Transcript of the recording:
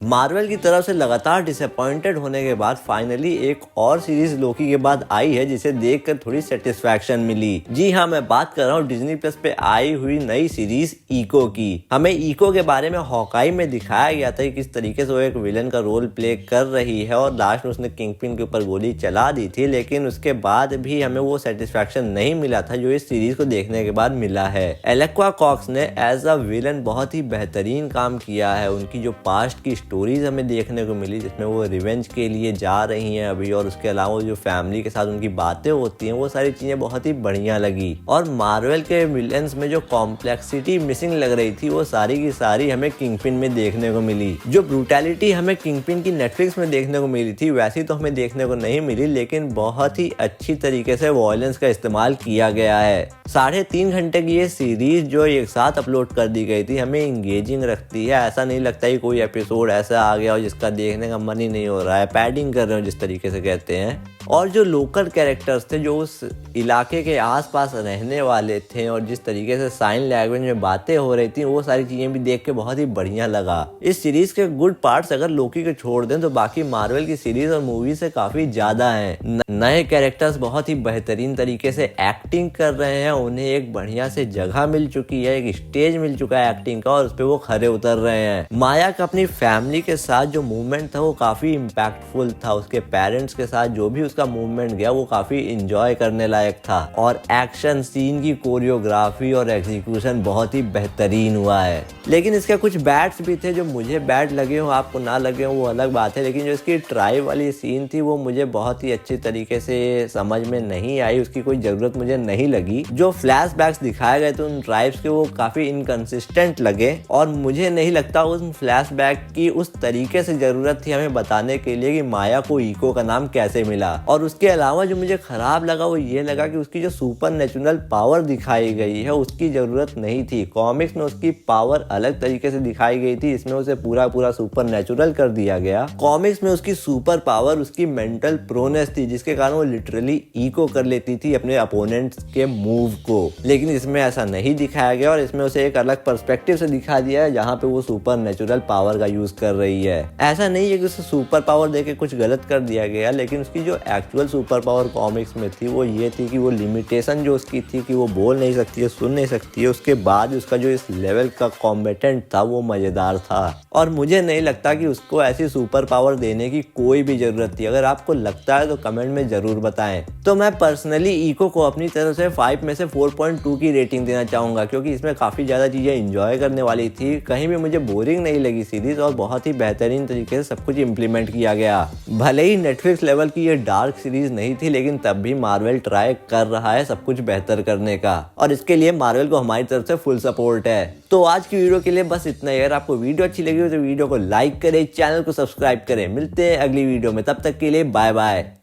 Marvel की तरफ से लगातार डिसअपॉइंटेड होने के बाद फाइनली एक और सीरीज लोकी के बाद आई है जिसे देखकर थोड़ी सेटिस्फैक्शन मिली। जी हाँ, मैं बात कर रहा हूँ डिज्नी प्लस पे आई हुई नई सीरीज इको की। हमें इको के बारे में हॉकाई में दिखाया गया था कि किस तरीके से वो एक विलन का रोल प्ले कर रही है और लास्ट में उसने किंगपिन के ऊपर गोली चला दी थी, लेकिन उसके बाद भी हमें वो सेटिस्फैक्शन नहीं मिला था जो इस सीरीज को देखने के बाद मिला है। एलेक्वा कॉक्स ने एज अ विलन बहुत ही बेहतरीन काम किया है। उनकी जो पास्ट की स्टोरीज हमें देखने को मिली जिसमें वो रिवेंज के लिए जा रही हैं अभी, और उसके अलावा जो फैमिली के साथ उनकी बातें होती हैं वो सारी चीजें बहुत ही बढ़िया लगी। और मार्वल के विलन्स में जो कॉम्प्लेक्सिटी मिसिंग लग रही थी वो सारी की सारी हमें किंगपिन में देखने को मिली। जो ब्रूटैलिटी हमें किंगपिन की नेटफ्लिक्स में देखने को मिली थी वैसी तो हमें देखने को नहीं मिली, लेकिन बहुत ही अच्छी तरीके से वॉयलेंस का इस्तेमाल किया गया है। 3.5 घंटे की ये सीरीज जो एक साथ अपलोड कर दी गई थी हमें इंगेजिंग रखती है। ऐसा नहीं लगता कि कोई एपिसोड ऐसा आ गया हो जिसका देखने का मन ही नहीं हो रहा है, पैडिंग कर रहे हो जिस तरीके से कहते हैं। और जो लोकल कैरेक्टर्स थे जो उस इलाके के आसपास रहने वाले थे और जिस तरीके से साइन लैंग्वेज में बातें हो रही थी वो सारी चीजें भी देख के बहुत ही बढ़िया लगा। इस सीरीज के गुड पार्ट्स अगर लोकी के छोड़ दें तो बाकी मार्वल की सीरीज और मूवी से काफी ज्यादा हैं। नए कैरेक्टर्स बहुत ही बेहतरीन तरीके से एक्टिंग कर रहे हैं, उन्हें एक बढ़िया से जगह मिल चुकी है, एक स्टेज मिल चुका है एक्टिंग का और उस पर वो खरे उतर रहे हैं। माया का अपनी फैमिली के साथ जो मूवमेंट था वो काफी इम्पैक्टफुल था। उसके पेरेंट्स के साथ जो भी उसका मूवमेंट गया वो काफी इंजॉय करने लायक था और एक्शन सीन की कोरियोग्राफी और एग्जीक्यूशन बहुत ही बेहतरीन हुआ है। लेकिन इसके कुछ बैड्स भी थे जो मुझे बैड लगे हो, आपको ना लगे हो वो अलग बात है, लेकिन जो इसकी ट्राइब वाली सीन थी वो मुझे बहुत ही अच्छी तरीके से समझ में नहीं आई, उसकी कोई जरूरत मुझे नहीं लगी। जो फ्लैशबैक्स दिखाए गए थे उन ट्राइब्स के वो काफी इनकंसिस्टेंट लगे और मुझे नहीं लगता उस फ्लैशबैक की उस तरीके से जरूरत थी हमें बताने के लिए कि माया को इको का नाम कैसे मिला। और उसके अलावा जो मुझे खराब लगा वो ये लगा कि उसकी जो सुपर नेचुरल पावर दिखाई गई है उसकी जरूरत नहीं थी। कॉमिक्स में उसकी पावर अलग तरीके से दिखाई गई थी, इसमें उसे पूरा सुपर नेचुरल कर दिया गया। कॉमिक्स में उसकी सुपर पावर उसकी मेंटल प्रोनेस थी जिसके कारण वो लिटरली इको कर लेती थी अपने अपोनेंट्स के मूव को, लेकिन इसमें ऐसा नहीं दिखाया गया और इसमें उसे एक अलग पर्सपेक्टिव से दिखा दिया है जहाँ पे वो सुपर नेचुरल पावर का यूज कर रही है। ऐसा नहीं है कि उसे सुपर पावर देके कुछ गलत कर दिया गया, लेकिन उसकी जो एक्चुअल सुपर पावर कॉमिक्स में थी वो ये थी कि वो लिमिटेशन जो उसकी थी कि वो बोल नहीं सकती है, सुन नहीं सकती है, उसके बाद उसका जो इस लेवल का कॉम्बेटेंट था वो मजेदार था और मुझे नहीं लगता कि उसको ऐसी सुपर पावर देने की कोई भी जरूरत थी। अगर आपको लगता है तो कमेंट में जरूर बताएं। तो मैं पर्सनली इको को अपनी तरफ से 5 में से 4.2 की रेटिंग देना चाहूंगा क्योंकि इसमें काफी ज्यादा चीजें एंजॉय करने वाली थी, कहीं भी मुझे बोरिंग नहीं लगी सीरीज और बहुत ही बेहतरीन तरीके से सब कुछ इम्प्लीमेंट किया गया। भले ही नेटफ्लिक्स लेवल की ये डार्क सीरीज नहीं थी लेकिन तब भी मार्वल ट्राई कर रहा है सब कुछ बेहतर करने का और इसके लिए मार्वल को हमारी तरफ से फुल सपोर्ट है। तो आज की वीडियो के लिए बस इतना ही। अगर आपको वीडियो अच्छी लगी हो तो वीडियो को लाइक करें, चैनल को सब्सक्राइब करें। मिलते हैं अगली वीडियो में, तब तक के लिए बाय बाय।